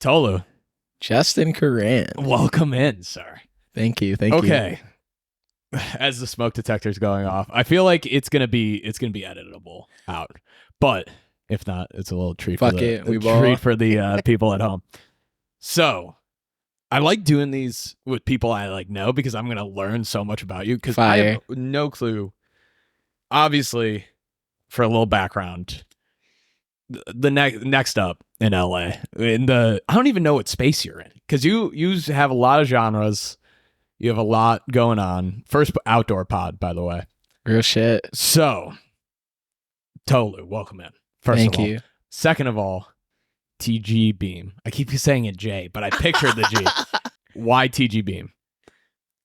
Tolu, Justin Coran. welcome in, sir. Thank you. Thank you. Okay. As the smoke detector's going off, I feel like it's gonna be editable out. But if not, it's a little treat Fuck for the it, we treat ball. for the people at home. So I like doing these with people I like know because I'm gonna learn so much about you because I have no clue. Obviously, for a little background, the next up in LA, I don't even know what space you're in because you have a lot of genres. You have a lot going on. First outdoor pod, by the way. Real shit. So, Tolu, welcome in. First Thank of all. you. Second of all, Tgbeam. I keep saying it J, but I pictured the G. Why Tgbeam?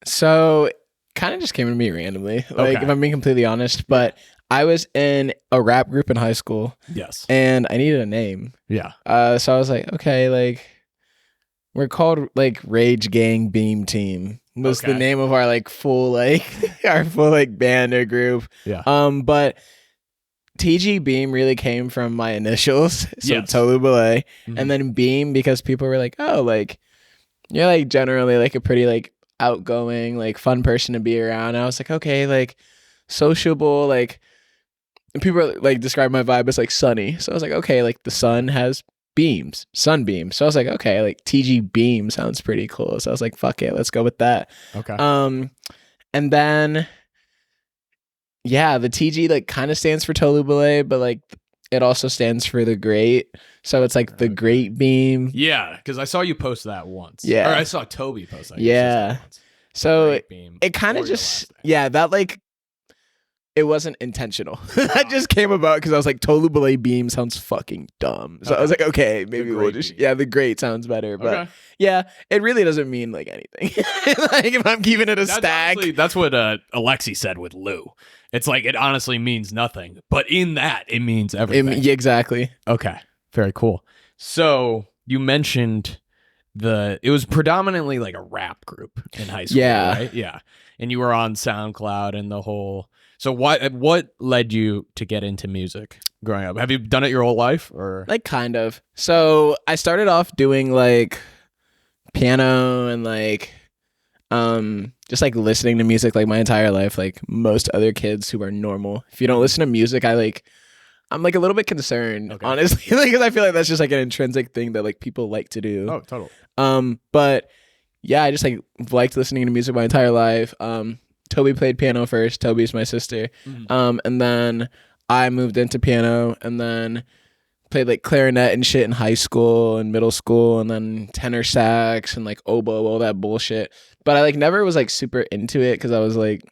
So, kind of just came to me randomly. Like, Okay. if I'm being completely honest, but I was in a rap group in high school. Yes. And I needed a name. Yeah. So I was like, okay, like, we're called like Rage Gang Beam Team. Was Okay. the name of our like full our full like band or group. Yeah. But Tgbeam really came from my initials. So Yes. Tolu Belay. Mhm. And then Beam because people were like, oh, like you're like generally like a pretty like outgoing, like fun person to be around. And I was like, okay, like sociable, like and people are, like describe my vibe as like sunny. So I was like, okay, like the sun has beams, sunbeam. So I was like, okay, like Tgbeam sounds pretty cool. So I was like, fuck it, let's go with that. Okay. And then yeah, the TG like kind of stands for Tolu Belay, but like it also stands for the great. So it's like the great beam. Yeah, because I saw you post that once. Yeah. Or I saw Toby post that. Yeah. So Great beam. it kind Or of your just last name. yeah, that like it wasn't intentional. That just came about because I was like, Tolu Belay Beam sounds fucking dumb. So I was like, okay, maybe we'll great just beam. yeah, the great sounds better. But Okay. yeah, it really doesn't mean like anything. Like if I'm keeping it a stack. Honestly, that's what Alexi said with Lou. It's like it honestly means nothing, but in that it means everything. Yeah, exactly. Okay, very cool. So you mentioned it was predominantly like a rap group in high school, Yeah. right? Yeah, and you were on SoundCloud and the whole. So what led you to get into music growing up? Have you done it your whole life, or Like kind of. So I started off doing like piano and like just like listening to music like my entire life, like most other kids who are normal. If you don't listen to music, I'm like a little bit concerned, Okay. honestly, because I feel like that's just like an intrinsic thing that like people like to do. Oh, totally. But yeah, I just like liked listening to music my entire life. Toby played piano first. Toby's my sister. Mhm. And then I moved into piano and then played like clarinet and shit in high school and middle school and then tenor sax and like oboe, all that bullshit. But I like never was like super into it because I was like,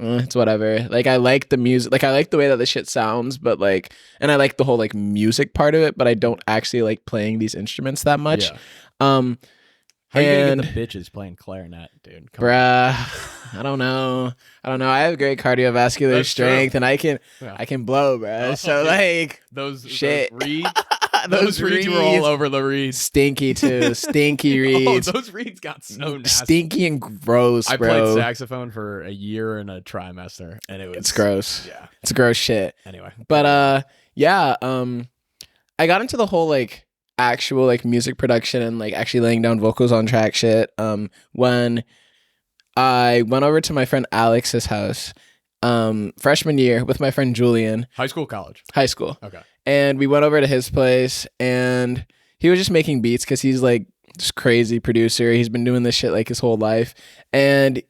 it's whatever. Like I like the music, like I like the way that the shit sounds, but like, and I like the whole like music part of it, but I don't actually like playing these instruments that much. Yeah. How are you gonna and get the bitches playing clarinet, dude? Come on. bruh, I don't know. I have great cardiovascular That's strength true. and I can Yeah. blow, bruh. Oh, So yeah. like Those shit. reeds. those reeds were all over the reeds. stinky too. Stinky reeds. Oh, those reeds got so nasty. Stinky and gross, I bro. played saxophone for a year and a trimester, and it was It's gross. Yeah. It's gross shit. Anyway, But yeah, I got into the whole like actual like music production and like actually laying down vocals on track shit when I went over to my friend Alex's house freshman year with my friend Julian, high school, college. high school. Okay. And we went over to his place and he was just making beats because he's like this crazy producer. He's been doing this shit like his whole life. And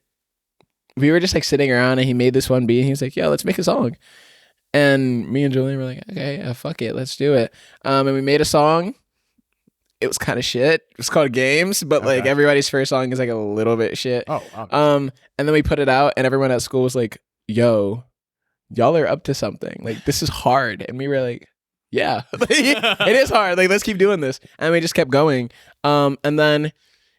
we were just like sitting around and he made this one beat and he was like, yo, let's make a song. And me and Julian were like, okay, yeah, fuck it, let's do it. And we made a song. It was kind of shit. It was called Games, but like Okay. everybody's first song is like a little bit shit. Oh, wow. And then we put it out and everyone at school was like, yo, y'all are up to something. Like this is hard. And we were like, yeah, it is hard. Like let's keep doing this. And we just kept going. And then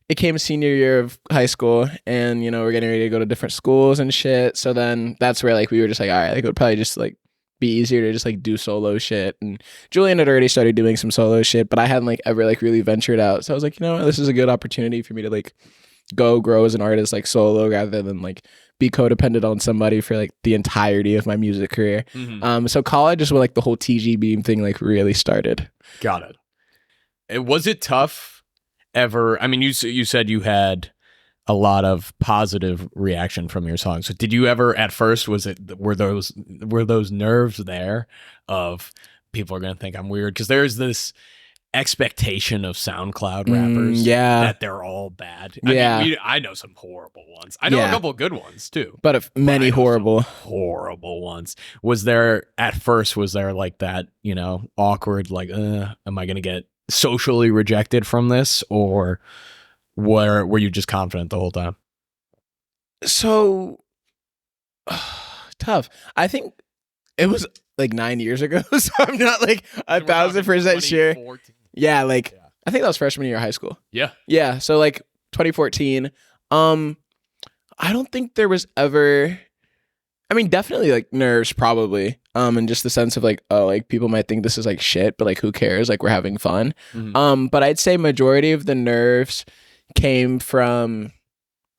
it came senior year of high school and, you know, we're getting ready to go to different schools and shit. So then that's where like we were just like, all right, like it would probably just like be easier to just like do solo shit. And Julian had already started doing some solo shit, but I hadn't like ever like really ventured out. So I was like, you know what, this is a good opportunity for me to like go grow as an artist like solo rather than like be codependent on somebody for like the entirety of my music career. Mhm. So college is where like the whole Tgbeam thing like really started. Got it. Was it tough ever? I mean, you said you had a lot of positive reaction from your songs. So did you ever at first, were those nerves there of people are going to think I'm weird? Because there's this expectation of SoundCloud rappers that they're all bad. I mean, I know some horrible ones. I know a couple of good ones too. But many horrible ones. Was there like that, awkward, like, am I going to get socially rejected from this? Or were you just confident the whole time? So tough. I think it was like 9 years ago, so I'm not like 1,000% sure. Yeah, I think that was freshman year of high school. Yeah. So like 2014. I don't think there was ever. I mean, definitely like nerves, probably. And just the sense of like, oh, like people might think this is like shit, but like who cares? Like we're having fun. Mm-hmm. But I'd say majority of the nerves came from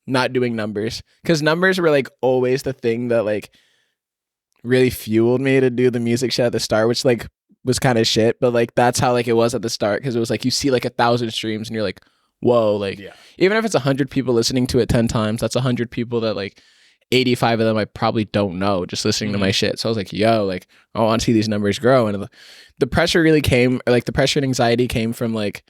not doing numbers, because numbers were like always the thing that like really fueled me to do the music shit at the start, which like was kind of shit, but like that's how like it was at the start, because it was like you see like 1,000 streams and you're like, whoa, like even if it's 100 people listening to it 10 times, that's 100 people that like 85 of them I probably don't know just listening to my shit. So I was like, yo, like I want to see these numbers grow. And the pressure really came, or like the pressure and anxiety came from like,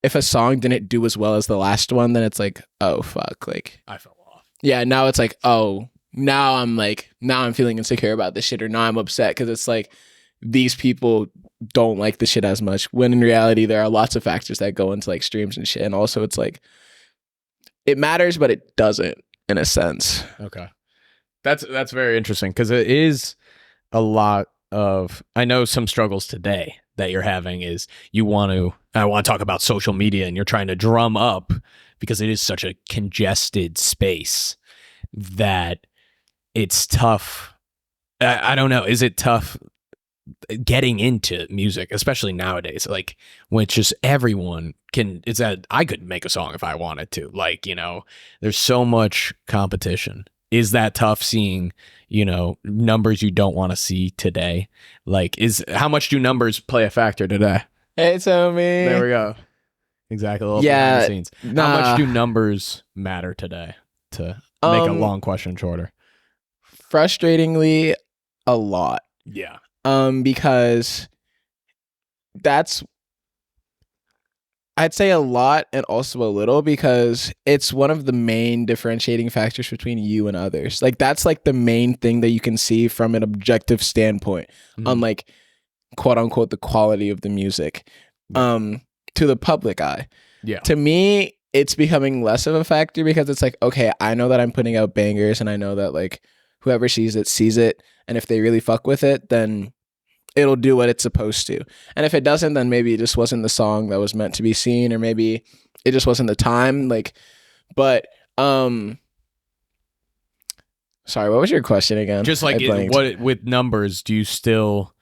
if a song didn't do as well as the last one, then it's like, oh fuck, like I fell off. Yeah, now it's like, oh, now I'm feeling insecure about this shit, or now I'm upset because it's like these people don't like the shit as much, when in reality there are lots of factors that go into like streams and shit. And also it's like it matters, but it doesn't, in a sense. Okay. That's very interesting, because it is a lot of, I know some struggles today that you're having is I want to talk about social media, and you're trying to drum up, because it is such a congested space that it's tough. I don't know. Is it tough getting into music, especially nowadays? Like when it's just everyone can, it's that I could make a song if I wanted to. Like, there's so much competition. Is that tough seeing, numbers you don't want to see today? Like, how much do numbers play a factor today? Hey, Tommy. There we go. Exactly. A little behind the scenes. How much do numbers matter today, to make a long question shorter? Frustratingly, a lot. Yeah. Because I'd say a lot and also a little, because it's one of the main differentiating factors between you and others. Like that's like the main thing that you can see from an objective standpoint on like quote unquote the quality of the music to the public eye. Yeah. To me, it's becoming less of a factor, because it's like, okay, I know that I'm putting out bangers, and I know that like whoever sees it, and if they really fuck with it, then it'll do what it's supposed to. And if it doesn't, then maybe it just wasn't the song that was meant to be seen, or maybe it just wasn't the time. Like, but sorry, what was your question again? Just like with numbers, do you still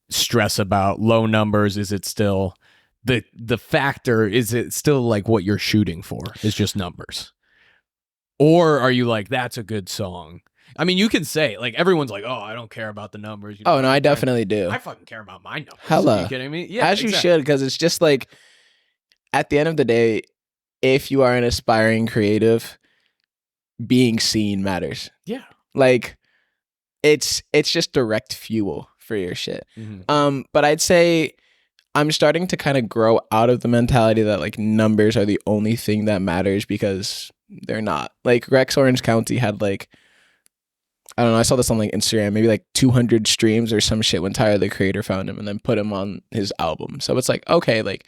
stress about low numbers? Is it still the factor? Is it still like what you're shooting for is just numbers? Or are you like, that's a good song? I mean, you can say, like, everyone's like, oh, I don't care about the numbers. Oh, no, I definitely do. I fucking care about my numbers. Hella. Are you kidding me? Yeah, as you should, because it's just like, at the end of the day, if you are an aspiring creative, being seen matters. Yeah. Like, it's just direct fuel for your shit. Mm-hmm. But I'd say I'm starting to kind of grow out of the mentality that, like, numbers are the only thing that matters, because they're not. Like, Rex Orange County had, like, I don't know, I saw this on like Instagram, maybe like 200 streams or some shit when Tyler the Creator found him and then put him on his album. So it's like, okay, like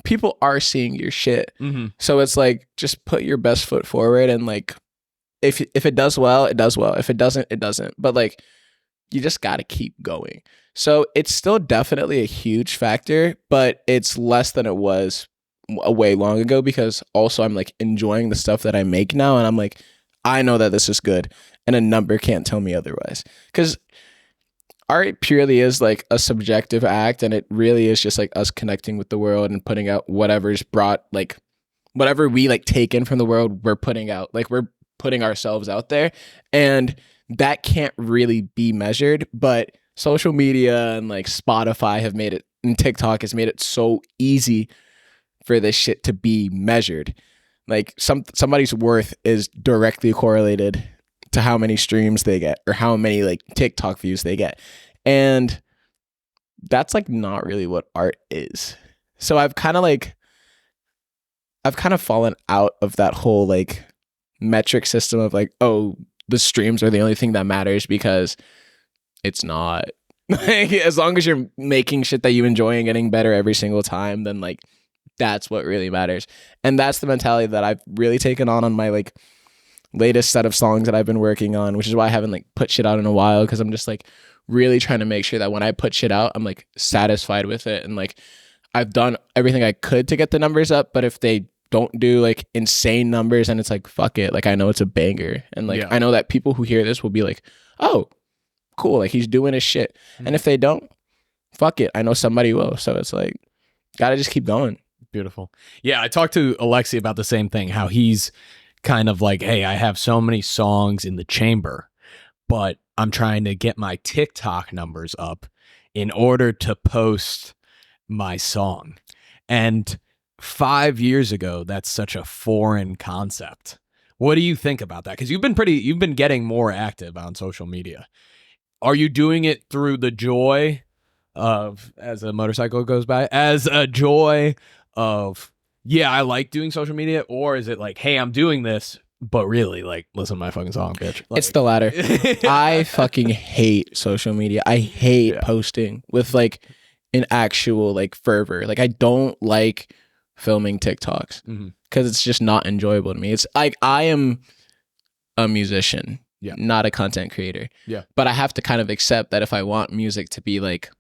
people are seeing your shit. Mm-hmm. So it's like, just put your best foot forward, and like if it does well, it does well. If it doesn't, it doesn't. But like you just got to keep going. So it's still definitely a huge factor, but it's less than it was a way long ago, because also I'm like enjoying the stuff that I make now, and I'm like, I know that this is good, and a number can't tell me otherwise. Because art purely is like a subjective act, and it really is just like us connecting with the world and putting out whatever's brought, like whatever we like take in from the world, we're putting out. Like we're putting ourselves out there, and that can't really be measured. But social media and like Spotify have made it and TikTok has made it so easy for this shit to be measured. Like somebody's worth is directly correlated to how many streams they get or how many like TikTok views they get. And that's like not really what art is. So I've kind of fallen out of that whole like metric system of like, oh, the streams are the only thing that matters, because it's not. Like, as long as you're making shit that you enjoy and getting better every single time, then like that's what really matters. And that's the mentality that I've really taken on my like latest set of songs that I've been working on, which is why I haven't like put shit out in a while, because I'm just like really trying to make sure that when I put shit out, I'm like satisfied with it. And like I've done everything I could to get the numbers up, but if they don't do like insane numbers, and it's like, fuck it, like I know it's a banger, and like I know that people who hear this will be like, oh cool, like he's doing his shit. And if they don't, fuck it, I know somebody will. So it's like, gotta just keep going. Beautiful. Yeah, I talked to Alexi about the same thing, how he's kind of like, hey, I have so many songs in the chamber, but I'm trying to get my TikTok numbers up in order to post my song. And 5 years ago, that's such a foreign concept. What do you think about that? Because you've been getting more active on social media. Are you doing it through the joy of, as a motorcycle goes by, as a joy of, yeah, I like doing social media? Or is it like, hey, I'm doing this, but really, like, listen to my fucking song, bitch? Like, it's the latter. I fucking hate social media. I hate posting with like an actual like fervor. Like I don't like filming TikToks because it's just not enjoyable to me. It's like, I am a musician, not a content creator. But I have to kind of accept that if I want music to be like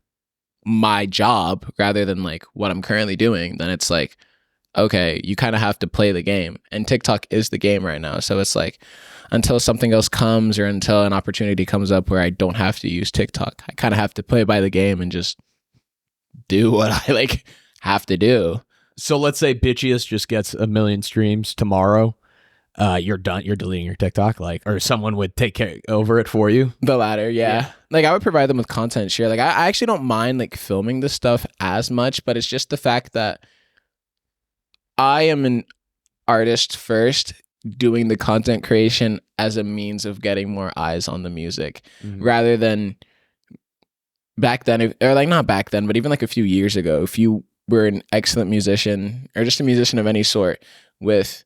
my job rather than like what I'm currently doing, then it's like, okay, you kind of have to play the game. And TikTok is the game right now. So it's like, until something else comes or until an opportunity comes up where I don't have to use TikTok, I kind of have to play by the game and just do what I like have to do. So let's say Bitchiest just gets 1 million streams tomorrow. You're done. You're deleting your TikTok, like, or someone would take care over it for you. The latter, yeah. Like I would provide them with content share. Like I actually don't mind like filming this stuff as much, but it's just the fact that I am an artist first, doing the content creation as a means of getting more eyes on the music, rather than back then, or like not back then, but even like a few years ago, if you were an excellent musician or just a musician of any sort with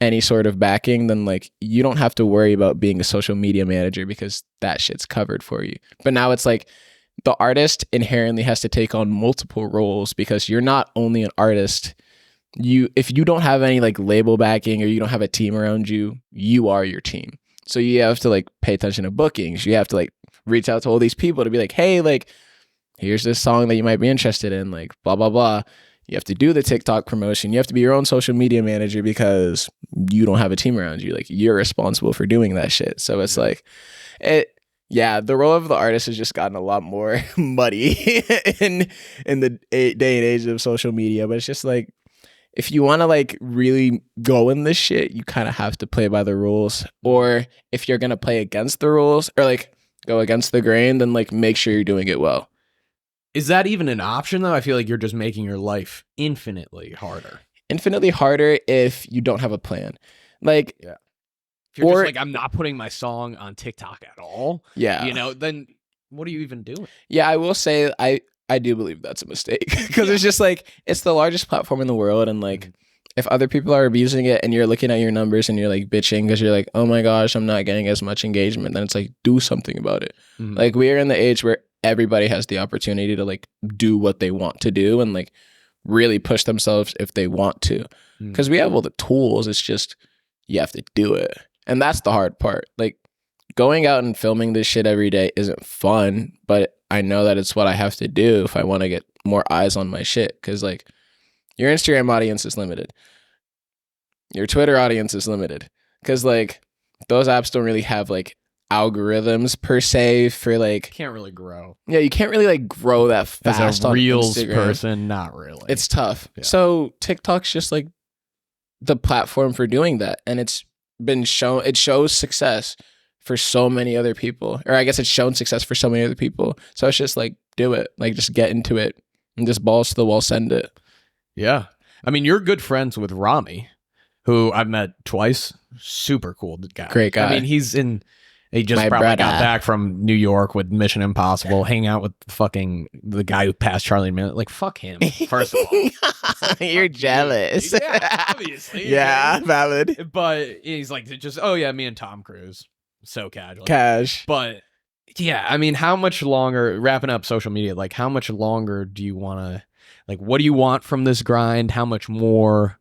any sort of backing, then like you don't have to worry about being a social media manager because that shit's covered for you. But now it's like the artist inherently has to take on multiple roles, because you're not only an artist. If you don't have any like label backing or you don't have a team around you, you are your team. So you have to like pay attention to bookings. You have to like reach out to all these people to be like, hey, like, here's this song that you might be interested in, like blah, blah, blah. You have to do the TikTok promotion. You have to be your own social media manager because you don't have a team around you. Like you're responsible for doing that shit. So it's like, the role of the artist has just gotten a lot more muddy in the day and age of social media. But it's just like, if you want to like really go in this shit, you kind of have to play by the rules. Or if you're going to play against the rules or like go against the grain, then like make sure you're doing it well. Is that even an option though? I feel like you're just making your life infinitely harder. Infinitely harder if you don't have a plan. Like, if you're just like, I'm not putting my song on TikTok at all. Then what are you even doing? Yeah, I will say I do believe that's a mistake, because it's just like, it's the largest platform in the world. And like, if other people are abusing it and you're looking at your numbers and you're like bitching because you're like, oh my gosh, I'm not getting as much engagement, then it's like, do something about it. Like we are in the age where everybody has the opportunity to like do what they want to do and like really push themselves if they want to, because we have all the tools. It's just, you have to do it. And that's the hard part. Like going out and filming this shit every day isn't fun, but I know that it's what I have to do if I want to get more eyes on my shit. Because like your Instagram audience is limited, your Twitter audience is limited, because like those apps don't really have like algorithms per se for like, can't really grow. Yeah, you can't really like grow that fast as a on Reels Instagram. person. Not really. It's tough. So TikTok's just like the platform for doing that, and it's been shown. It shows success for so many other people, or I guess it's shown success for so many other people. So it's just like, do it. Like just get into it, and just balls to the wall, send it. Yeah. I mean, you're good friends with Rami, who I've met twice. Super cool guy. Great guy. I mean, he just My probably brother. got back from New York with Mission Impossible, hanging out with the guy who passed Charlie Minute. Like, fuck him, first of all. Like, you're jealous. Yeah, obviously. Yeah, valid. But he's like, just, oh yeah, me and Tom Cruise. So casual. Cash. But yeah, I mean, how much longer, wrapping up social media, like how much longer do you want to, like, what do you want from this grind? How much more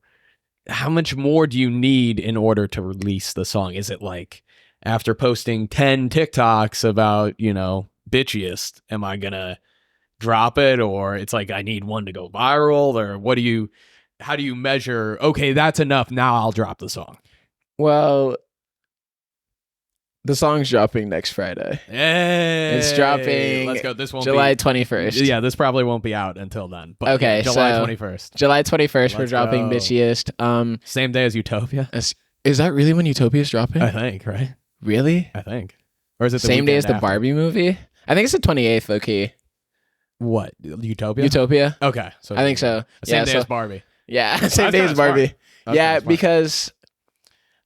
do you need in order to release the song? Is it like, after posting 10 TikToks about, Bitchiest, am I going to drop it? Or it's like, I need one to go viral? Or how do you measure, okay, that's enough, now I'll drop the song? Well, the song's dropping next Friday. Hey, it's dropping. Let's go. This won't July 21st. Yeah, this probably won't be out until then. But okay, yeah, July 21st. July 21st, we're dropping Bitchiest. Same day as Utopia. Is that really when Utopia is dropping? I think, right? Really? I think. Or is it the same day as the after? Barbie movie? I think it's the 28th, low key. What? Utopia? Utopia? Okay. So I think so. Same day as Barbie. Yeah, same day as Barbie. Yeah, because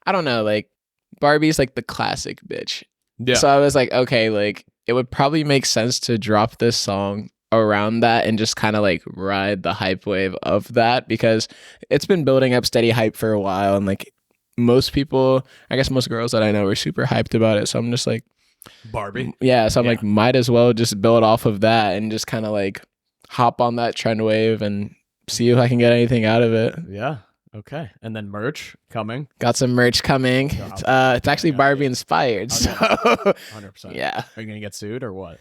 I don't know, like Barbie's like the classic bitch. Yeah. So I was like, okay, like it would probably make sense to drop this song around that and just kind of like ride the hype wave of that, because it's been building up steady hype for a while, and like most people, I guess most girls that I know are super hyped about it. So I'm just like, Barbie. Yeah. So I'm like, might as well just build off of that and just kind of like hop on that trend wave and see if I can get anything out of it. Yeah. Okay. And then merch coming. Got some merch coming. It's actually Barbie inspired. So 100%. Yeah. Are you going to get sued or what?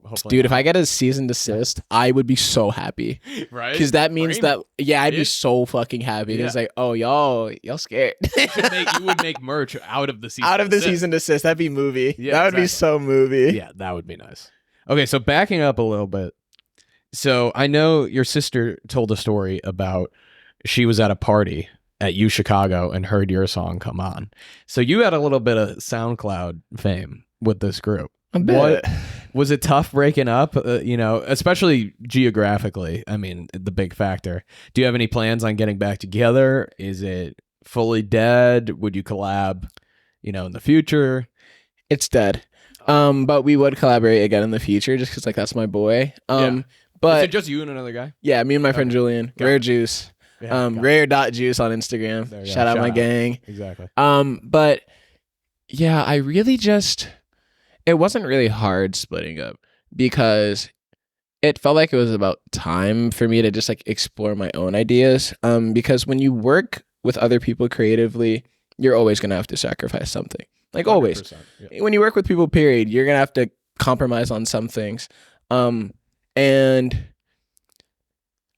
Hopefully dude, not. if I get a cease and desist, I would be so happy. Right? Because that means that, I'd be Yeah. so fucking happy. It's like, oh, y'all scared. You would make merch out of the cease Out and of the desist. cease and desist. That'd be movie. Yeah, that would be so movie. Yeah, that would be nice. Okay, so backing up a little bit. So I know your sister told a story about she was at a party at U Chicago and heard your song come on. So you had a little bit of SoundCloud fame with this group. A bit. What was it tough breaking up? Especially geographically. I mean, the big factor. Do you have any plans on getting back together? Is it fully dead? Would you collab, in the future? It's dead. But we would collaborate again in the future, just because like that's my boy. But is it just you and another guy? Yeah, me and my friend Julian. Got Rare it. Juice. Yeah, Rare.juice on Instagram. Shout out my gang. Exactly. But yeah, I really it wasn't really hard splitting up, because it felt like it was about time for me to just like explore my own ideas. Because when you work with other people creatively, you're always gonna have to sacrifice something. Like always. Yeah. When you work with people, period, you're gonna have to compromise on some things. And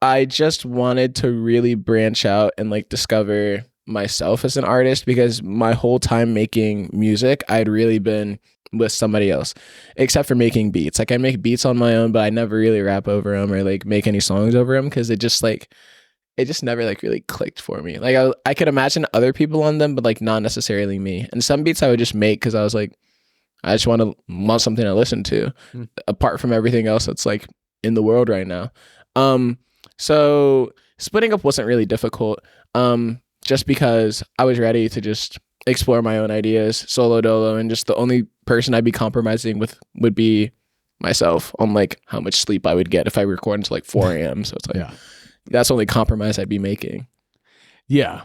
I just wanted to really branch out and like discover myself as an artist, because my whole time making music, I'd really been with somebody else, except for making beats. Like I make beats on my own, but I never really rap over them or like make any songs over them, because it just never like really clicked for me. Like I could imagine other people on them, but like not necessarily me. And some beats I would just make because I was like, I just want something to listen to, apart from everything else that's like in the world right now. So splitting up wasn't really difficult, just because I was ready to just explore my own ideas solo dolo, and just the only person I'd be compromising with would be myself on like how much sleep I would get if I record until like 4 a.m. So it's like, that's the only compromise I'd be making. Yeah.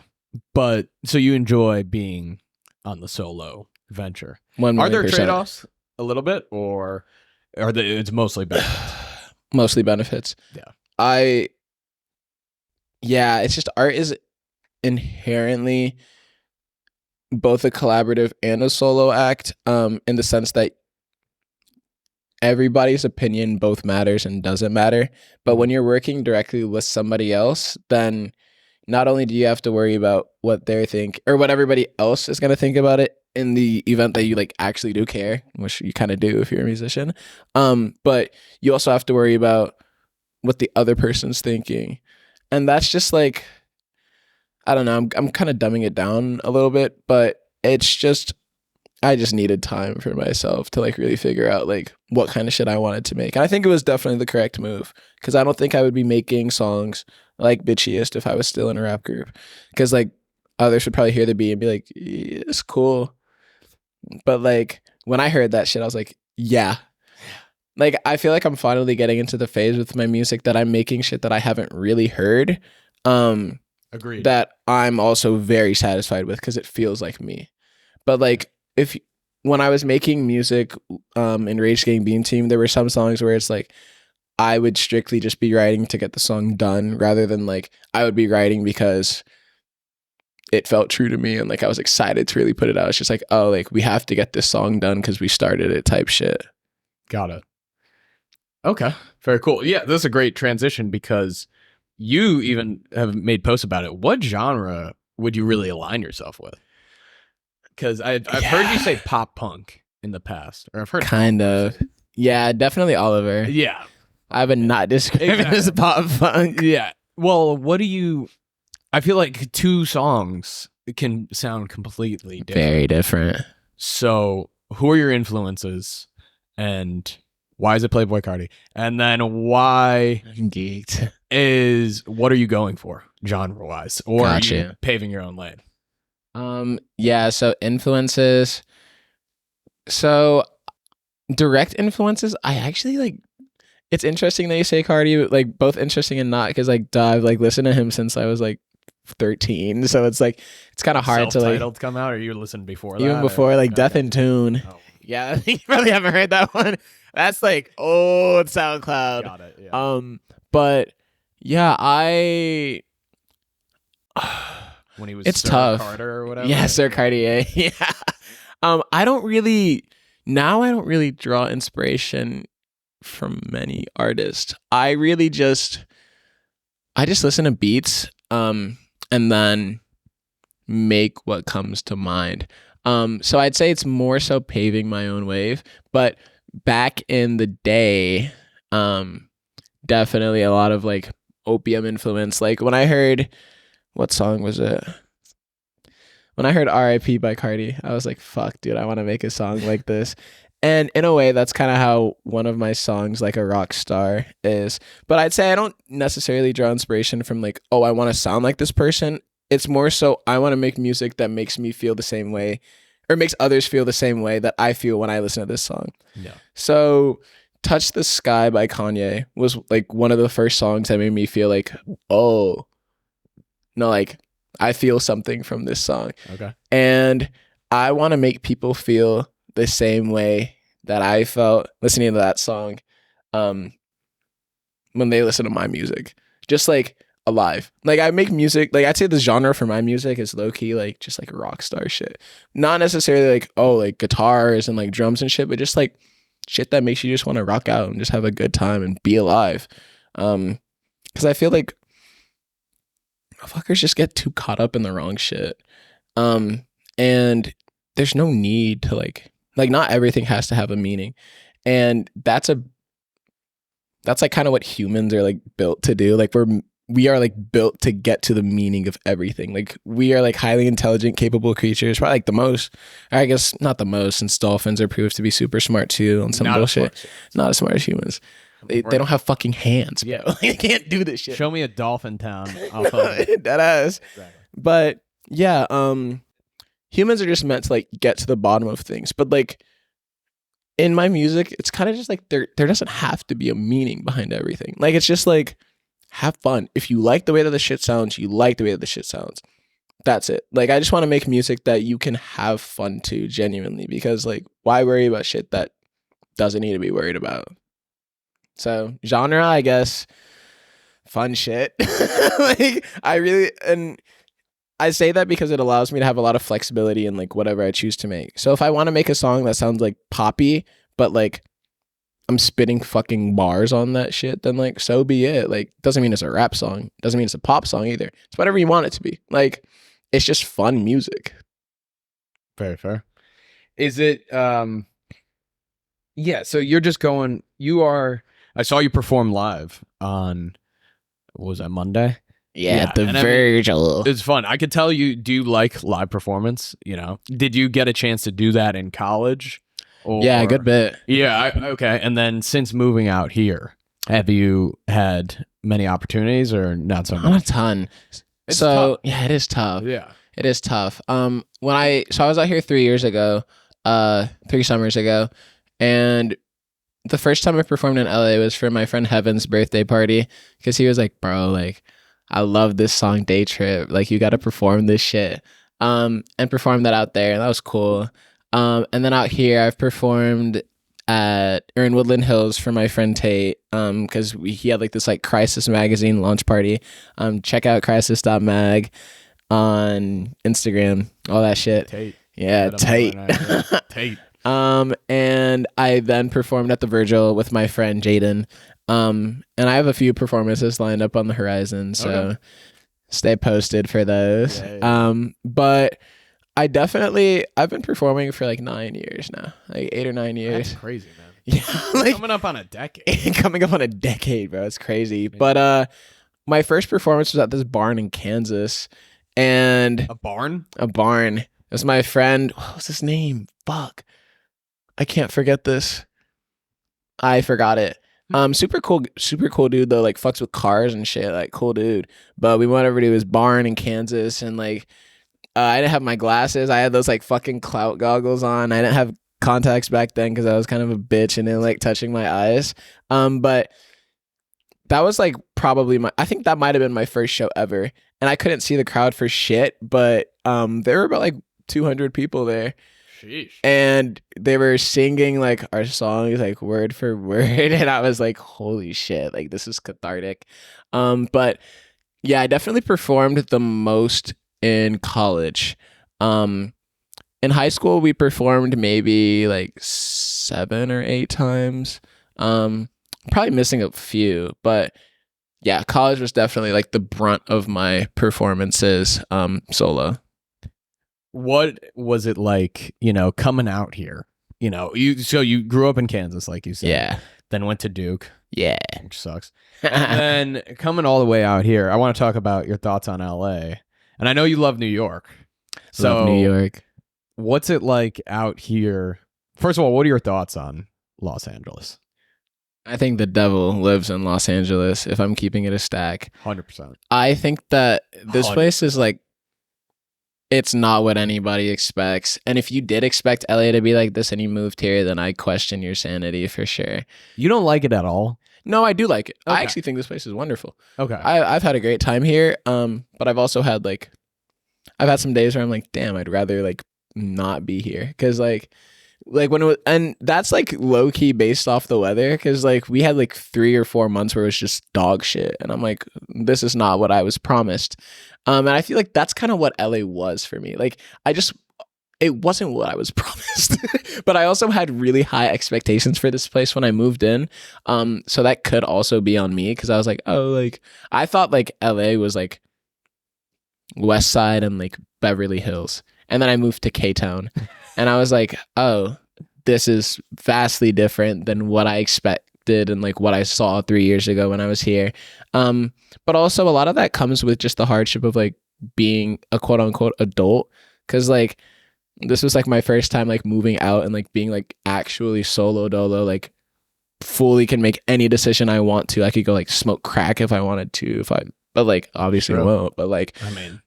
But so you enjoy being on the solo venture. Are there trade-offs a little bit, or it's mostly benefits? Mostly benefits. Yeah. It's just art is inherently both a collaborative and a solo act, in the sense that everybody's opinion both matters and doesn't matter. But when you're working directly with somebody else, then not only do you have to worry about what they think or what everybody else is going to think about it in the event that you like actually do care, which you kind of do if you're a musician, but you also have to worry about what the other person's thinking. And that's just like, I don't know, I'm kind of dumbing it down a little bit, but it's just I just needed time for myself to like really figure out like what kind of shit I wanted to make. And I think it was definitely the correct move because I don't think I would be making songs like Bitchiest if I was still in a rap group. Because like others would probably hear the beat and be like, yeah, it's cool. But like when I heard that shit, I was like, yeah. Like I feel like I'm finally getting into the phase with my music that I'm making shit that I haven't really heard. Agreed. That I'm also very satisfied with because it feels like me. But like when I was making music in Rage Gang Beam Team, there were some songs where it's like I would strictly just be writing to get the song done rather than like I would be writing because it felt true to me and like I was excited to really put it out. It's just like, oh, like we have to get this song done because we started it type shit. Got it. Okay. Very cool. Yeah, this is a great transition because you even have made posts about it. What genre would you really align yourself with? Because I've heard you say pop punk in the past, or I've heard kind of. Yeah, definitely Oliver. Yeah, I would not describe it as pop punk. Yeah. Well, what do you? I feel like two songs can sound completely different. Very different. So, who are your influences, and why is it Playboi Carti? And then why Geeked is what are you going for genre wise, or are you paving your own lane? Yeah, so influences. So direct influences, I actually like it's interesting that you say Carti, like both interesting and not, because like I've like listened to him since I was like 13. So it's like it's kind of hard to like self-titled come out, or you listened before even that, before or? Like Death in Tune. Oh. Yeah, you probably haven't heard that one. That's like old SoundCloud. Got it. Yeah. But yeah, I when he was it's Sir tough. Carter or whatever. Yeah, Sir Cartier. Yeah. I don't really draw inspiration from many artists. I just listen to beats and then make what comes to mind. So I'd say it's more so paving my own wave, but back in the day, definitely a lot of like Opium influence. Like when I heard, what song was it? When I heard R.I.P. by Carti, I was like, fuck, dude, I want to make a song like this. And in a way, that's kind of how one of my songs, like a rock star, is. But I'd say I don't necessarily draw inspiration from like, oh, I want to sound like this person. It's more so I want to make music that makes me feel the same way or makes others feel the same way that I feel when I listen to this song. Yeah. So Touch the Sky by Kanye was like one of the first songs that made me feel like, oh, no, like I feel something from this song. Okay. And I want to make people feel the same way that I felt listening to that song when they listen to my music. Just like alive. Like I make music, like I'd say the genre for my music is low-key like just like rock star shit. Not necessarily like, oh, like guitars and like drums and shit, but just like shit that makes you just want to rock out and just have a good time and be alive. Because I feel like motherfuckers just get too caught up in the wrong shit. And there's no need to like not everything has to have a meaning. And that's like kind of what humans are like built to do. Like we are like built to get to the meaning of everything. Like we are like highly intelligent, capable creatures, probably like the most, or I guess not the most, since dolphins are proved to be super smart too on some bullshit. Not as smart as humans. They don't have fucking hands. Yeah, they can't do this shit. Show me a dolphin town. That ass. Exactly. But yeah, humans are just meant to like get to the bottom of things. But like in my music, it's kind of just like there doesn't have to be a meaning behind everything. Like it's just like have fun. If you like the way that the shit sounds, you like the way that the shit sounds. That's it. Like I just want to make music that you can have fun to genuinely, because like why worry about shit that doesn't need to be worried about? So genre, I guess, fun shit. Like and I say that because it allows me to have a lot of flexibility in like whatever I choose to make. So if I want to make a song that sounds like poppy, but like I'm spitting fucking bars on that shit, then like so be it. Like doesn't mean it's a rap song. Doesn't mean it's a pop song either. It's whatever you want it to be. Like it's just fun music. Very fair. Is it yeah, so you're just going, I saw you perform live on, what was that, Monday? Yeah, the and Virgil. It's fun. I could tell you, do you like live performance? You know, did you get a chance to do that in college? Yeah, a good bit. Yeah, okay. And then since moving out here, have you had many opportunities or not so much? Not a ton. It's tough. Yeah, it is tough. Yeah. It is tough. I was out here 3 years ago, 3 summers ago, and the first time I performed in LA was for my friend Heaven's birthday party, because he was like, bro, like, I love this song Day Trip. Like, you got to perform this shit. And perform that out there. And that was cool. And then out here, I've performed in Woodland Hills for my friend Tate, because he had like this like Crisis magazine launch party. Check out crisis.mag on Instagram, all that shit. Tate. Yeah, Tate. Tate. And I then performed at the Virgil with my friend Jaden. And I have a few performances lined up on the horizon, so stay posted for those. Yeah. But I've been performing for like 9 years now, like 8 or 9 years. That's crazy, man. Yeah, like coming up on a decade. Coming up on a decade, bro. It's crazy. Yeah. But my first performance was at this barn in Kansas, and a barn. It was my friend. What was his name? Fuck. I can't forget this. I forgot it. Super cool dude though, like fucks with cars and shit, like cool dude. But we went over to his barn in Kansas, and like I didn't have my glasses. I had those like fucking clout goggles on. I didn't have contacts back then because I was kind of a bitch and it like touching my eyes. But that was like probably I think that might have been my first show ever, and I couldn't see the crowd for shit. But there were about like 200 people there. Sheesh. And they were singing like our songs like word for word, and I was like, holy shit, like this is cathartic. But yeah, I definitely performed the most in college. In high school we performed maybe like 7 or 8 times. Probably missing a few, but yeah, college was definitely like the brunt of my performances solo. What was it like, coming out here? So you grew up in Kansas, like you said. Yeah. Then went to Duke. Yeah. Which sucks. And then coming all the way out here, I want to talk about your thoughts on LA. And I know you love New York. So love New York. What's it like out here? First of all, what are your thoughts on Los Angeles? I think the devil lives in Los Angeles, if I'm keeping it a stack. 100%. I think that this place is like, it's not what anybody expects. And if you did expect LA to be like this and you moved here, then I question your sanity for sure. You don't like it at all? No, I do like it. Okay. I actually think this place is wonderful. Okay. I've had a great time here. But I've also had I've had some days where I'm like, damn, I'd rather like not be here. Cause like when it was, and that's like low key based off the weather. Cause like we had like 3 or 4 months where it was just dog shit. And I'm like, this is not what I was promised. And I feel like that's kind of what LA was for me. Like it wasn't what I was promised, but I also had really high expectations for this place when I moved in. So that could also be on me. Cause I was like, oh, like I thought like LA was like West Side and like Beverly Hills. And then I moved to K-Town and I was like, oh, this is vastly different than what I expected and like what I saw 3 years ago when I was here. But also a lot of that comes with just the hardship of like being a quote unquote adult. Cause like this was like my first time like moving out and like being like actually solo dolo, like fully can make any decision I want to. I could go like smoke crack if I wanted to, but like obviously won't, but like, I mean,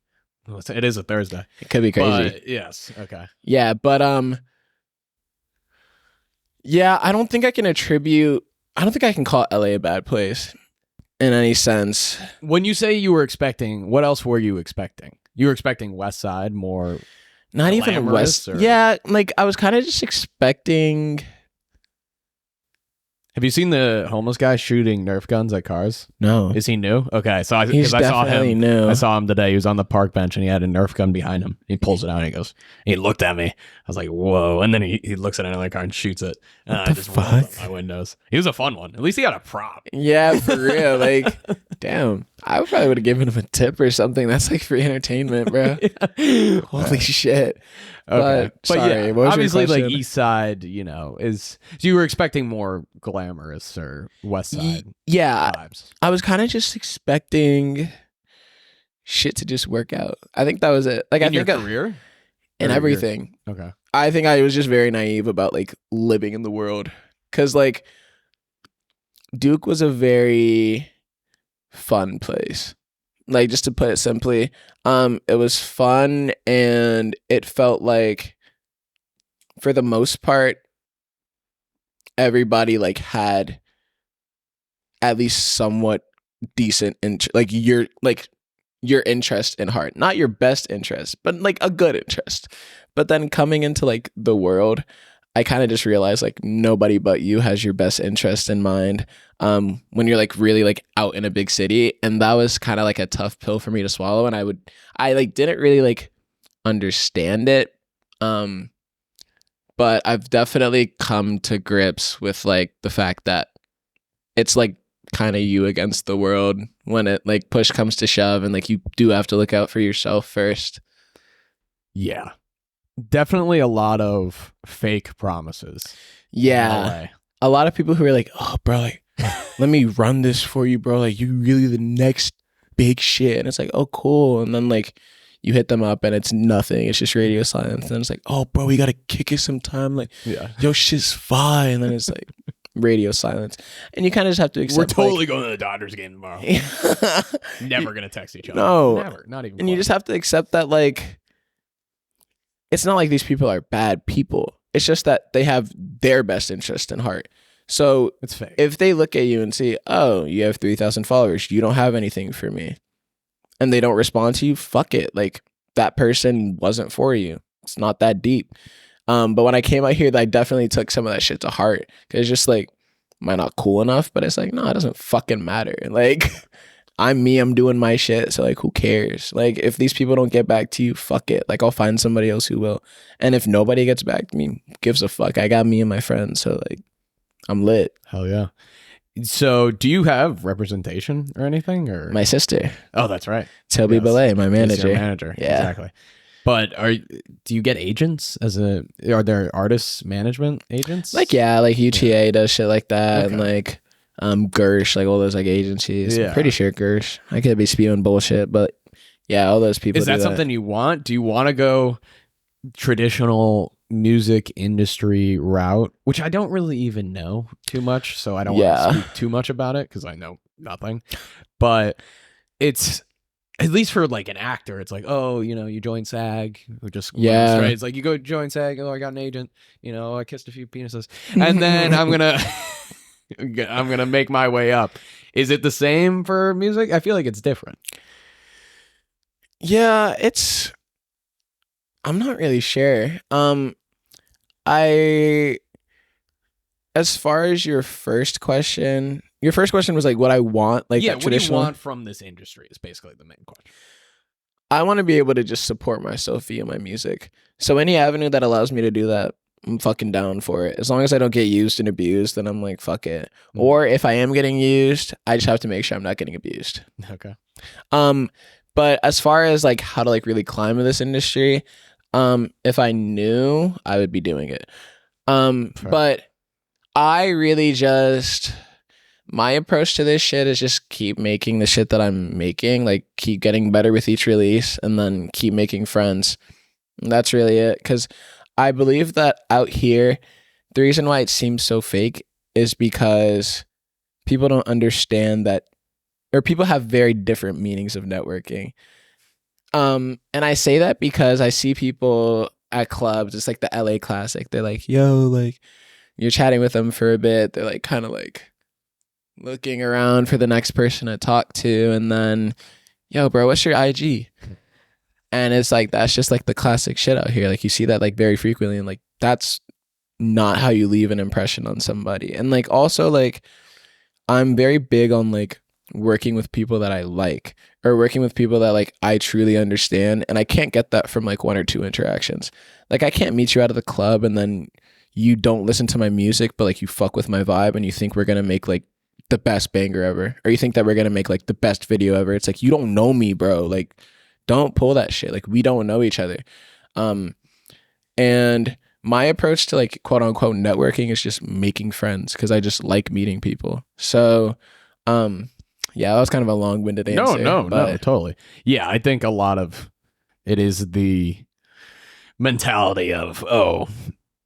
it is a Thursday. It could be crazy. But yes. Okay. Yeah. But, yeah, I don't think I can call LA a bad place in any sense. When you say you were expecting, what else were you expecting? You were expecting West Side more? Not even West. Or? Yeah, like I was kind of just expecting. Have you seen the homeless guy shooting Nerf guns at cars? No. Is he new? Okay, so he's definitely new. I saw him today. He was on the park bench and he had a Nerf gun behind him. He pulls it out and he goes. He looked at me. I was like, "Whoa!" And then he looks at another car and shoots it. And what the fuck? Rolled up my windows. He was a fun one. At least he had a prop. Yeah, for real. Like, damn. I probably would have given him a tip or something. That's like free entertainment, bro. Yeah. Holy shit. Okay. But sorry, yeah, obviously like East Side, is so you were expecting more glamorous or West Side yeah vibes. I was kind of just expecting shit to just work out. I think that was it. Like, in your career? In everything. Okay. I think I was just very naive about like living in the world. Cause like Duke was a very fun place. Like, just to put it simply, it was fun, and it felt like for the most part everybody like had at least somewhat decent like your interest in heart, not your best interest, but like a good interest. But then coming into like the world, I kind of just realized like nobody but you has your best interest in mind when you're like really like out in a big city. And that was kind of like a tough pill for me to swallow, and I like didn't really like understand it, but I've definitely come to grips with like the fact that it's like kind of you against the world when it like push comes to shove, and like you do have to look out for yourself first. Yeah, definitely a lot of fake promises. Yeah, a lot of people who are like, oh bro, like let me run this for you, bro, like you really the next big shit. And it's like, oh cool. And then like you hit them up and it's nothing, it's just radio silence. And it's like, oh bro, we gotta kick it sometime, like yo shit's fine. And then it's like radio silence, and you kind of just have to accept. We're totally going to the Dodgers game tomorrow. Never gonna text each other. No, never, not even. And close. You just have to accept that like it's not like these people are bad people. It's just that they have their best interest in heart. So it's fake. If they look at you and see, oh, you have 3,000 followers, you don't have anything for me, and they don't respond to you, fuck it. Like that person wasn't for you. It's not that deep. But when I came out here, I definitely took some of that shit to heart. Cause it's just like, am I not cool enough? But it's like, no, it doesn't fucking matter. Like, I'm me, I'm doing my shit. So like, who cares? Like, if these people don't get back to you, fuck it. Like, I'll find somebody else who will. And if nobody gets back to me, gives a fuck. I got me and my friends. So like, I'm lit. Hell yeah. So do you have representation or anything? Or my sister? Oh, that's right. Tgbeam, my manager. Manager. Yeah. Exactly. But do you get agents are there artist management agents? Like, yeah, like UTA does shit like that. Okay. And like Gersh, like all those like agencies. Yeah. I'm pretty sure Gersh. I could be spewing bullshit, but yeah, all those people. Is that something you want? Do you want to go traditional music industry route, which I don't really even know too much, so I don't want to speak too much about it because I know nothing. But it's, at least for like an actor, it's like, oh, you know, you join SAG, or just straight. It's like you go join SAG. Oh, I got an agent. You know, I kissed a few penises, and then I'm gonna make my way up. Is it the same for music? I feel like it's different. Yeah, I'm not really sure. As far as your first question was like what I want, like that traditional. What do you want from this industry is basically the main question. I want to be able to just support myself via my music. So any avenue that allows me to do that, I'm fucking down for it. As long as I don't get used and abused, then I'm like, fuck it. Mm. Or if I am getting used, I just have to make sure I'm not getting abused. Okay. But as far as like how to like really climb in this industry, if I knew, I would be doing it. But I really just, my approach to this shit is just keep making the shit that I'm making, like keep getting better with each release, and then keep making friends. And that's really it. Because I believe that out here, the reason why it seems so fake is because people don't understand that, or people have very different meanings of networking. And I say that because I see people at clubs, it's like the LA Classic. They're like, yo, like, you're chatting with them for a bit. They're like kind of like looking around for the next person to talk to. And then, yo, bro, what's your IG? And it's like, that's just like the classic shit out here. Like you see that like very frequently. And like, that's not how you leave an impression on somebody. And like, also like, I'm very big on like working with people that I like, or working with people that like I truly understand. And I can't get that from like one or two interactions. Like I can't meet you out of the club and then you don't listen to my music, but like you fuck with my vibe and you think we're gonna make like the best banger ever, or you think that we're gonna make like the best video ever. It's like, you don't know me, bro. Like don't pull that shit. Like we don't know each other. And my approach to like quote unquote networking is just making friends, because I just like meeting people. So Yeah, that was kind of a long-winded answer. No, totally. Yeah, I think a lot of it is the mentality of,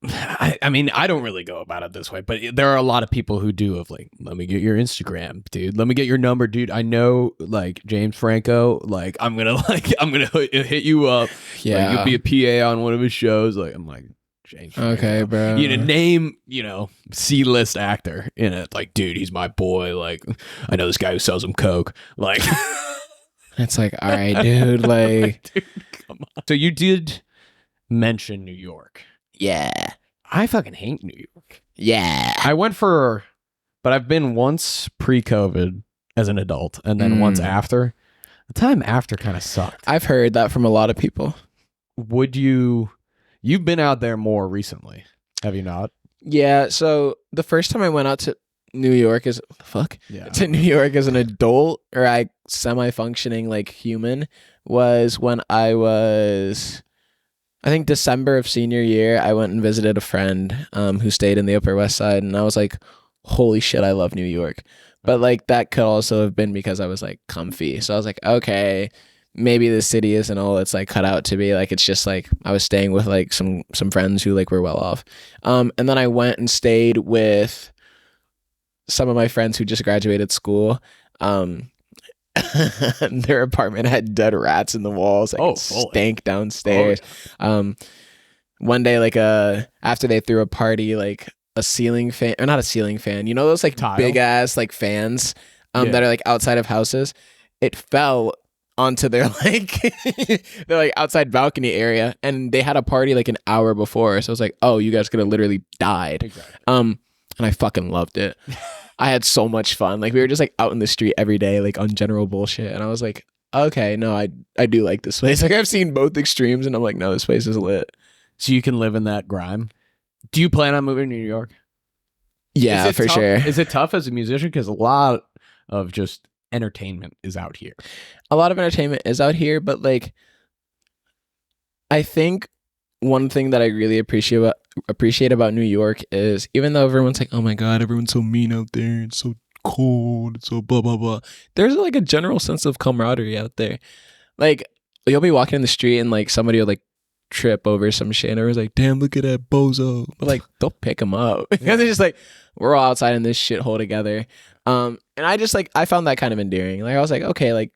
I mean, I don't really go about it this way, but there are a lot of people who do of like, let me get your Instagram, dude. Let me get your number, dude. I know like James Franco, like I'm gonna hit you up. Yeah. Like, you'll be a PA on one of his shows. Like I'm like, James Franco. Okay, bro. Name, C-list actor in it. Like, dude, he's my boy. Like, I know this guy who sells him Coke. Like, it's like, all right, dude. Like, dude, come on. So you did mention New York. Yeah. I fucking hate New York. Yeah. But I've been once pre-COVID as an adult and then once after. The time after kind of sucked. I've heard that from a lot of people. You've been out there more recently, have you not? Yeah, so the first time I went out to New York to New York as an adult or semi-functioning like human was when I was, I think, December of senior year. I went and visited a friend who stayed in the Upper West Side, and I was like, holy shit, I love New York. But like that could also have been because I was like comfy. So I was like, okay, maybe the city isn't all it's like cut out to be. Like it's just like I was staying with like some friends who like were well off. And then I went and stayed with some of my friends who just graduated school. Their apartment had dead rats in the walls. Like, it stank downstairs. One day, like after they threw a party, like a ceiling fan, or not a ceiling fan, you know those like big ass like fans that are like outside of houses. It fell onto their their like outside balcony area, and they had a party like an hour before. So I was like, oh, you guys could have literally died. Exactly. And I fucking loved it. I had so much fun. Like we were just like out in the street every day, like on general bullshit. And I was like, okay, no, I do like this place. Like I've seen both extremes, and I'm like, no, this place is lit. So you can live in that grime. Do you plan on moving to New York? Yeah, for sure. Is it tough as a musician? Because a lot of just entertainment is out here. A lot of entertainment is out here, but like, I think one thing that I really appreciate about New York is, even though everyone's like, oh my god, everyone's so mean out there, it's so cold, it's so blah blah blah, there's like a general sense of camaraderie out there. Like you'll be walking in the street and like somebody will like trip over some shit and everyone's like, damn, look at that bozo, but like they'll pick him up because it's just like we're all outside in this shithole together. And I found that kind of endearing. Like I was like, okay, like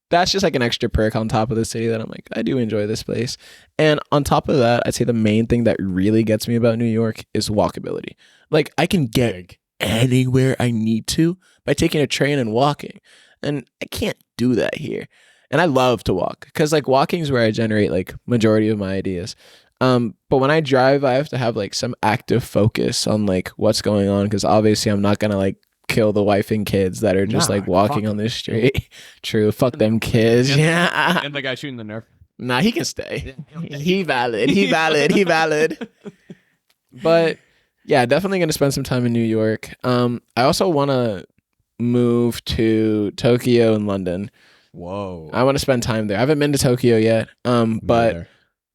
that's just like an extra perk on top of the city that I'm like, I do enjoy this place. And on top of that, I'd say the main thing that really gets me about New York is walkability. Like I can get anywhere I need to by taking a train and walking. And I can't do that here. And I love to walk because like walking is where I generate like majority of my ideas. But when I drive, I have to have like some active focus on like what's going on, because obviously I'm not going to like kill the wife and kids that are just like walking on this street. True. Fuck them kids. Yeah. And the guy shooting the nerf. Nah, he can stay. He valid. But yeah, definitely going to spend some time in New York. I also want to move to Tokyo and London. Whoa. I want to spend time there. I haven't been to Tokyo yet. But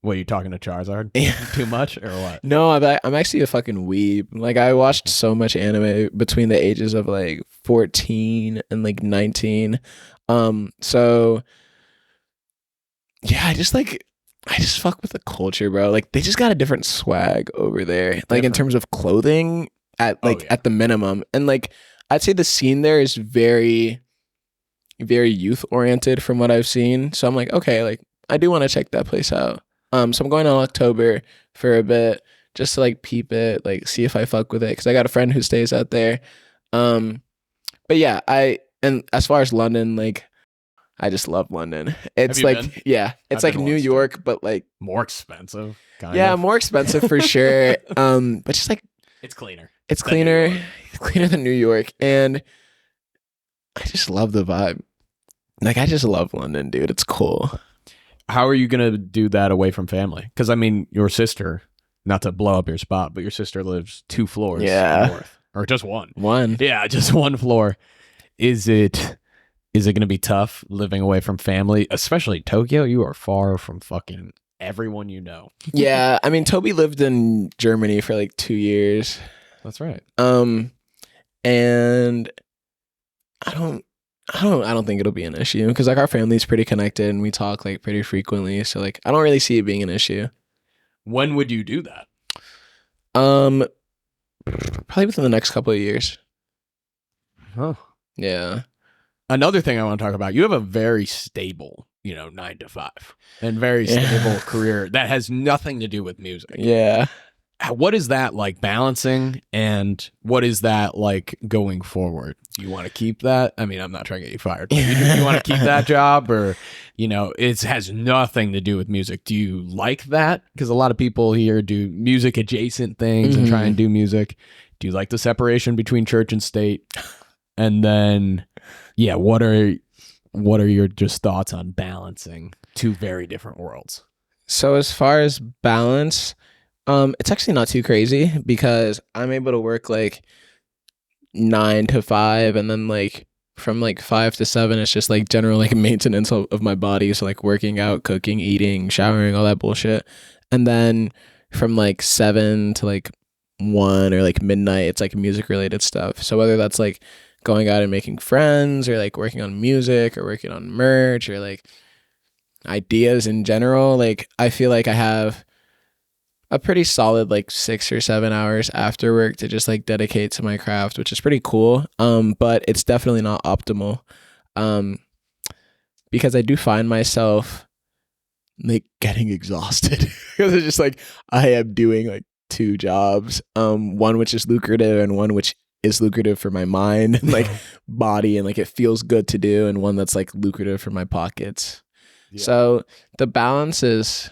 what, are you talking to Charizard too much or what? No, I'm actually a fucking weeb. Like I watched so much anime between the ages of like 14 and like 19. So yeah, I just fuck with the culture, bro. Like they just got a different swag over there. Like in terms of clothing at the minimum. And like I'd say the scene there is very, very youth oriented from what I've seen. So I'm like, okay, like I do want to check that place out. So I'm going in October for a bit just to like peep it, like see if I fuck with it, because I got a friend who stays out there. But yeah, and as far as London, like I just love London. It's like been? Yeah, it's like New York, but like more expensive. More expensive for sure. But just like it's cleaner. It's cleaner. It's cleaner than New York, and I just love the vibe. Like I just love London, dude. It's cool. How are you going to do that away from family? Because, I mean, your sister, not to blow up your spot, but your sister lives 2 floors north. Or just one. One. Yeah, just 1 floor. Is it going to be tough living away from family? Especially Tokyo? You are far from fucking everyone you know. Yeah, I mean, Toby lived in Germany for like 2 years. That's right. And I don't think it'll be an issue because like our family's pretty connected and we talk like pretty frequently. So like I don't really see it being an issue. When would you do that? Um, Probably within the next couple of years. Huh. Yeah. Another thing I want to talk about, you have a very stable, 9 to 5 and very stable career that has nothing to do with music. Yeah. What is that like balancing, and what is that like going forward? Do you want to keep that? I mean, I'm not trying to get you fired, but you want to keep that job, or, it has nothing to do with music. Do you like that? Because a lot of people here do music adjacent things and try and do music. Do you like the separation between church and state? And then, yeah, what are your just thoughts on balancing two very different worlds? So as far as balance, it's actually not too crazy because I'm able to work like 9 to 5, and then like from like 5 to 7, it's just like general like maintenance of my body. So like working out, cooking, eating, showering, all that bullshit. And then from like 7 to like 1 or like midnight, it's like music related stuff. So whether that's like going out and making friends or like working on music or working on merch or like ideas in general, like I feel like I have a pretty solid like 6 or 7 hours after work to just like dedicate to my craft, which is pretty cool. But it's definitely not optimal. Because I do find myself like getting exhausted because it's just like I am doing like 2 jobs, one which is lucrative and one which is lucrative for my mind and like body, and like it feels good to do, and one that's like lucrative for my pockets. Yeah. So the balance is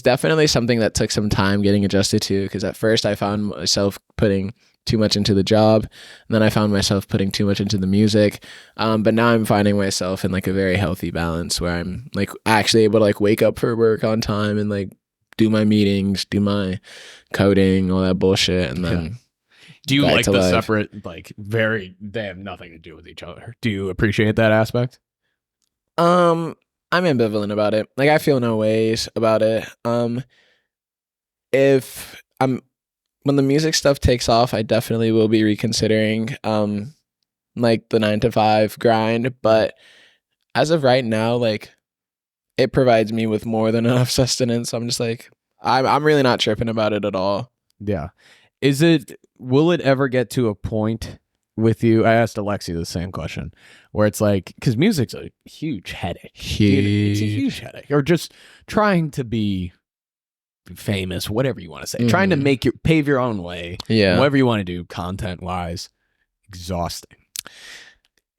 definitely something that took some time getting adjusted to, because at first I found myself putting too much into the job, and then I found myself putting too much into the music. But now I'm finding myself in like a very healthy balance where I'm like actually able to like wake up for work on time and like do my meetings, do my coding, all that bullshit, and then do you like the separate, like they have nothing to do with each other? Do you appreciate that aspect? I'm ambivalent about it. Like I feel no ways about it. If when the music stuff takes off, I definitely will be reconsidering like the 9 to 5 grind, but as of right now, like it provides me with more than enough sustenance. I'm just like I'm really not tripping about it at all. Yeah. Will it ever get to a point with you? I asked Alexi the same question, where it's like, because music's a huge headache. It's a huge headache. Or just trying to be famous, whatever you want to say, trying to pave your own way, whatever you want to do, content wise, exhausting.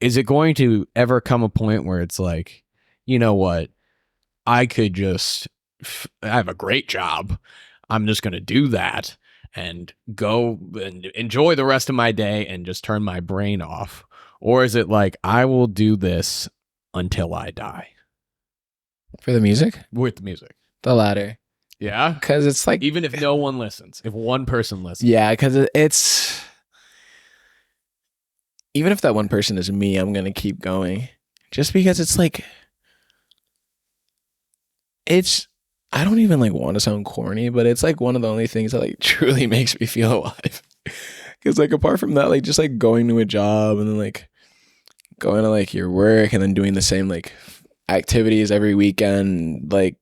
Is it going to ever come a point where it's like, you know what, I have a great job, I'm just going to do that and go and enjoy the rest of my day and just turn my brain off? Or is it like, I will do this until I die? For the music? With music. The latter. Yeah? Because it's like... Even if no one listens, if one person listens. Yeah, because it's... Even if that one person is me, I'm going to keep going. Just because it's like... I don't even like want to sound corny, but it's like one of the only things that like truly makes me feel alive. Because like apart from that, like just like going to a job and then like going to like your work and then doing the same like activities every weekend, like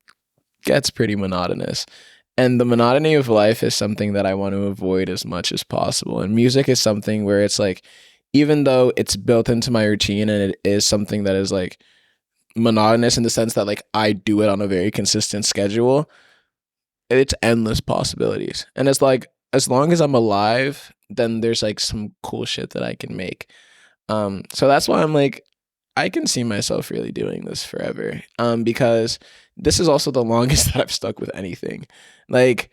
gets pretty monotonous. And the monotony of life is something that I want to avoid as much as possible. And music is something where it's like, even though it's built into my routine and it is something that is like monotonous in the sense that like I do it on a very consistent schedule, it's endless possibilities. And it's like, as long as I'm alive, then there's like some cool shit that I can make. So that's why I'm like, I can see myself really doing this forever. Because this is also the longest that I've stuck with anything. Like,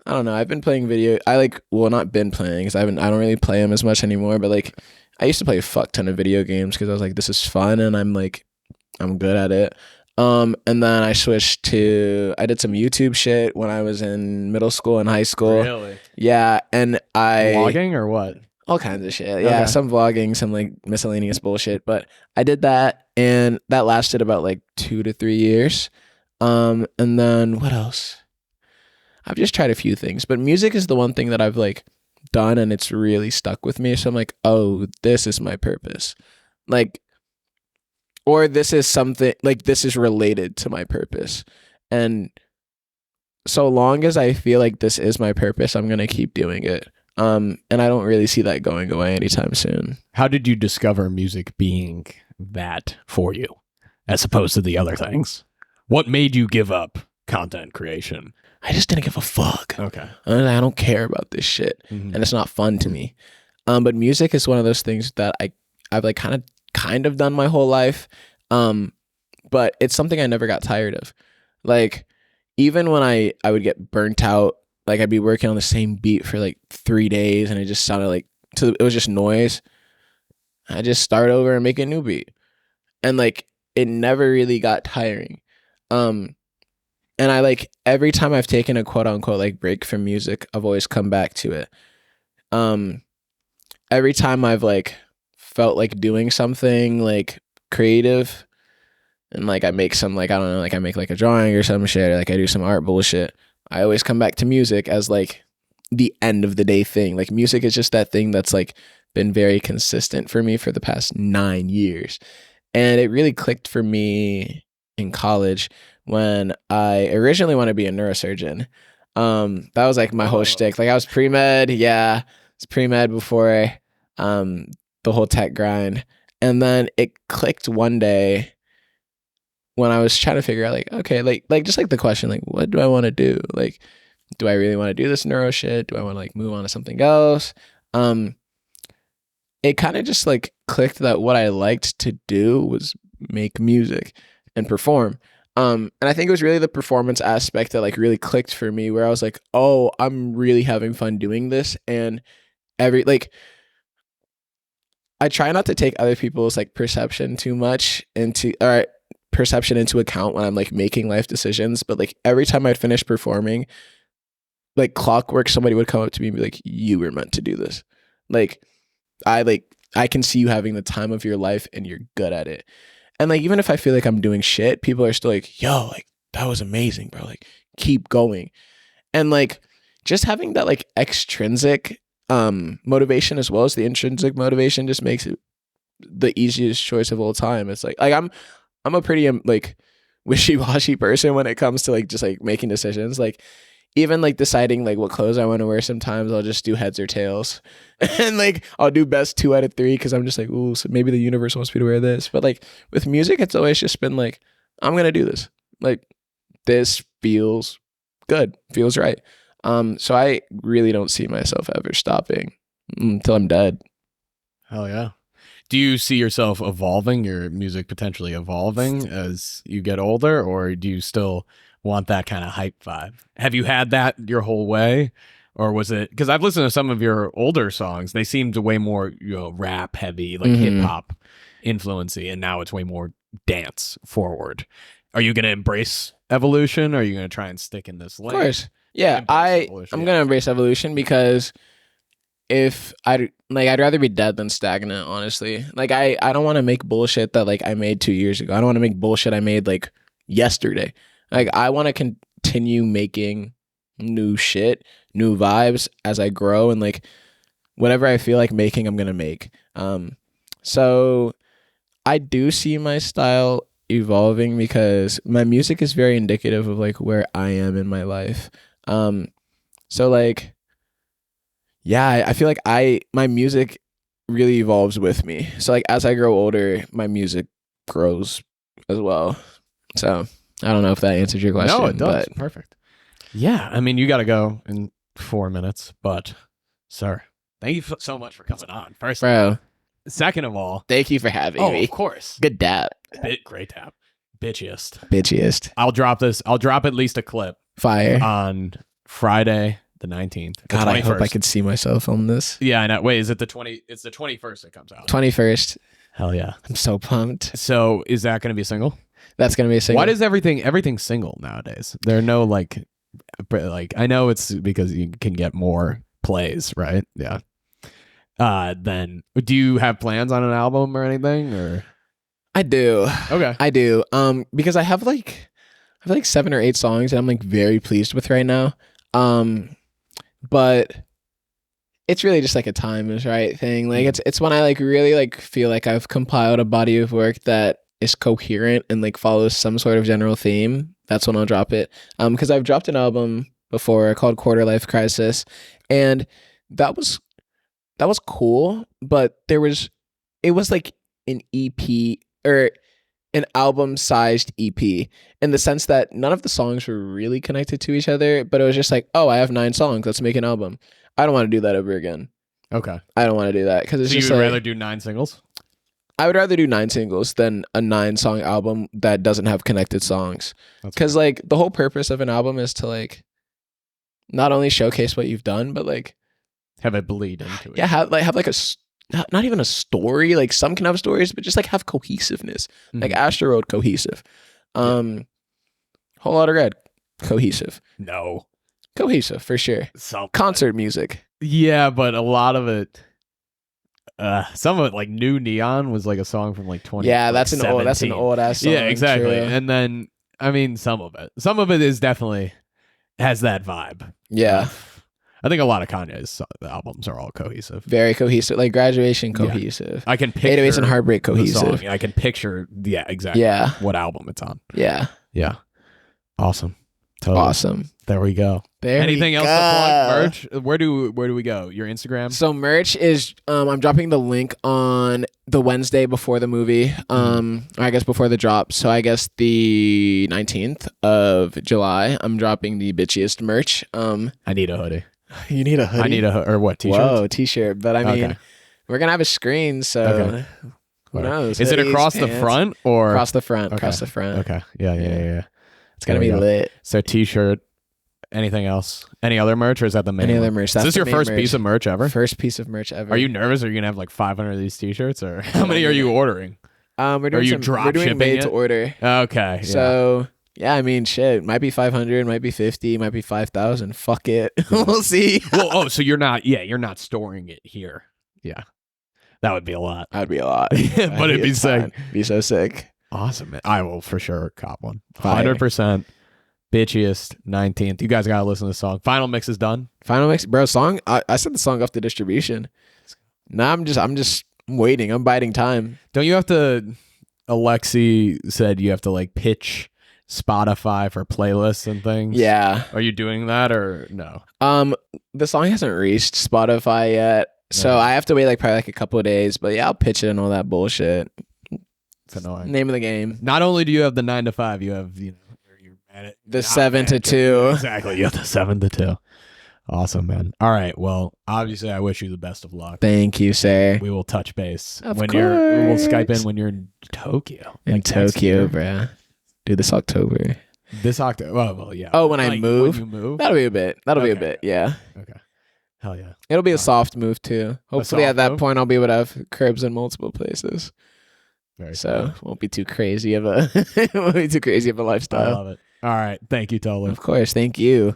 I don't know, I've been playing not been playing, because I don't really play them as much anymore, but like I used to play a fuck ton of video games because I was like, this is fun and I'm good at it. And then I did some YouTube shit when I was in middle school and high school. Really? Yeah. And vlogging or what? All kinds of shit. Yeah. Okay. Some vlogging, some like miscellaneous bullshit. But I did that, and that lasted about like 2 to 3 years. And then what else? I've just tried a few things, but music is the one thing that I've like done and it's really stuck with me. So I'm like, oh, this is my purpose. Like, or this is something like this is related to my purpose. And so long as I feel like this is my purpose, I'm going to keep doing it. And I don't really see that going away anytime soon. How did you discover music being that for you as opposed to the other things? What made you give up content creation? I just didn't give a fuck. Okay. I don't care about this shit. Mm-hmm. And it's not fun to me. But music is one of those things that I've like kind of done my whole life. But it's something I never got tired of. Like, even when I would get burnt out, like I'd be working on the same beat for like 3 days and it just sounded like, it was just noise. I just start over and make a new beat. And like, it never really got tiring. And I like, every time I've taken a quote unquote like break from music, I've always come back to it. Every time I've like felt like doing something like creative and like I make some like, I don't know, like I make like a drawing or some shit, or like I do some art bullshit, I always come back to music as like the end of the day thing. Like music is just that thing that's like been very consistent for me for the past 9 years. And it really clicked for me in college when I originally wanted to be a neurosurgeon. That was like my whole shtick. Like I was pre-med. Yeah. It's pre-med before the whole tech grind. And then it clicked one day when I was trying to figure out like, okay, like just like the question, like, what do I want to do? Like, do I really want to do this neuro shit? Do I want to like move on to something else? It kind of just like clicked that what I liked to do was make music and perform. And I think it was really the performance aspect that like really clicked for me, where I was like, oh, I'm really having fun doing this. And I try not to take other people's like perception into account when I'm like making life decisions. But like every time I'd finish performing, like clockwork, somebody would come up to me and be like, you were meant to do this. Like I can see you having the time of your life and you're good at it. And like, even if I feel like I'm doing shit, people are still like, yo, like that was amazing, bro. Like keep going. And like just having that like extrinsic motivation as well as the intrinsic motivation just makes it the easiest choice of all time. It's like I'm a pretty like wishy-washy person when it comes to like just like making decisions. Like even like deciding like what clothes I want to wear, sometimes I'll just do heads or tails. And like I'll do best 2 out of 3 because I'm just like, ooh, so maybe the universe wants me to wear this. But like with music, it's always just been like, I'm gonna do this. Like this feels good, feels right. So I really don't see myself ever stopping until I'm dead. Hell yeah. Do you see yourself evolving, your music potentially evolving as you get older, or do you still want that kind of hype vibe? Have you had that your whole way, or was it, because I've listened to some of your older songs, they seemed way more, you know, rap heavy, like hip hop influency, and now it's way more dance forward. Are you going to embrace evolution, or are you going to try and stick in this lane? Of course. Yeah, I'm going to embrace evolution because I'd rather be dead than stagnant, honestly. Like I don't want to make bullshit that like I made 2 years ago. I don't want to make bullshit I made like yesterday. Like I want to continue making new shit, new vibes as I grow, and like whatever I feel like making, I'm going to make. So I do see my style evolving because my music is very indicative of like where I am in my life. So like, yeah, I feel like my music really evolves with me. So like as I grow older, my music grows as well. So I don't know if that answered your question. No, it does. But perfect. Yeah, I mean, you got to go in 4 minutes, but sir, thank you so much for coming on. First, bro. Second of all, thank you for having me. Oh, of course. Good dab. Great tap. Bitchiest. Bitchiest. I'll drop at least a clip. Fire. On Friday the 19th. God, 21st. I hope I could see myself on this. Yeah, I know. Wait, is it the 20? It's the 21st it comes out. 21st. Hell yeah. I'm so pumped. So is that going to be a single? That's going to be a single. Why does everything single nowadays? There are no like I know it's because you can get more plays, right? Yeah. Then do you have plans on an album or anything, or? I do. Okay. I do. Because I have like 7 or 8 songs that I'm like very pleased with right now. But it's really just like a time is right thing. Like it's when I like really like feel like I've compiled a body of work that is coherent and like follows some sort of general theme, that's when I'll drop it. Because I've dropped an album before called Quarter Life Crisis, and that was cool, but it was like an EP or an album sized EP in the sense that none of the songs were really connected to each other, but it was just like, oh, I have 9 songs, let's make an album. I don't want to do that ever again. Okay. I don't want to do that because it's just you would like, rather do 9 singles? I would rather do 9 singles than a 9-song album that doesn't have connected songs. Because like the whole purpose of an album is to like not only showcase what you've done, but like have it bleed into it. Yeah, have like a not even a story. Like some can have stories, but just like have cohesiveness. Mm-hmm. Like Astro Road, cohesive. Whole Lotta Red, cohesive. No, cohesive for sure. Concert music. Yeah, but a lot of it. Some of it, like New Neon, was like a song from like 20. Yeah, that's an old ass song. Yeah, exactly. True. And then I mean, some of it is definitely has that vibe. Yeah, I think a lot of Kanye's albums are all cohesive, very cohesive. Like Graduation, cohesive. Yeah. I can picture 808s and Heartbreak, cohesive. I can picture, exactly. Yeah, what album it's on. Yeah, awesome. Totally. Awesome. There we go. Anything else to plug? Merch? Where do we go? Your Instagram? So merch is I'm dropping the link on the Wednesday before the movie. Or I guess before the drop. So I guess the 19th of July, I'm dropping the Bitchiest merch. I need a hoodie. You need a hoodie? I need or what, t-shirt? Whoa, t-shirt. But I mean, we're gonna have a screen, so who knows? Is it across the front or across the front? Across the front. Okay. Yeah. It's gonna be lit. So t-shirt. Anything else? Any other merch, or is that the main? Any other merch? Is this your first piece of merch ever? First piece of merch ever. Are you nervous? Are you gonna have like 500 of these t-shirts, or how many are you ordering? We're doing made to order. Okay. So yeah, I mean, shit. Might be 500, might be 50, might be 5,000. Fuck it. We'll see. Well, so you're not storing it here. Yeah, that would be a lot. That'd be a lot. But it'd be sick. Be so sick. Awesome, man. I will for sure cop one. 100%. Bitchiest 19th. You guys gotta listen to the song. Final mix is done. Final mix, bro. Song. I sent the song off to distribution. Now I'm just waiting. I'm biding time. Don't you have to? Alexi said you have to like pitch Spotify for playlists and things. Yeah. Are you doing that or no? The song hasn't reached Spotify yet, so I have to wait like probably like a couple of days. But yeah, I'll pitch it and all that bullshit. It's annoying. Name of the game. Not only do you have the 9 to 5, you have the 7 to 2. Exactly. You have the 7 to 2. Awesome, man. All right. Well, obviously, I wish you the best of luck. Thank you, sir. We will touch base we'll Skype in when you're in Tokyo. In Tokyo, bruh. Dude, this October. This October. Well, yeah. Oh, when I move? When you move? That'll be a bit. Yeah. Okay. Hell yeah. It'll be a soft move, too. Hopefully, at that point, I'll be able to have cribs in multiple places. So, won't be too crazy of a lifestyle. I love it. All right. Thank you, Tolu. Of course. Thank you.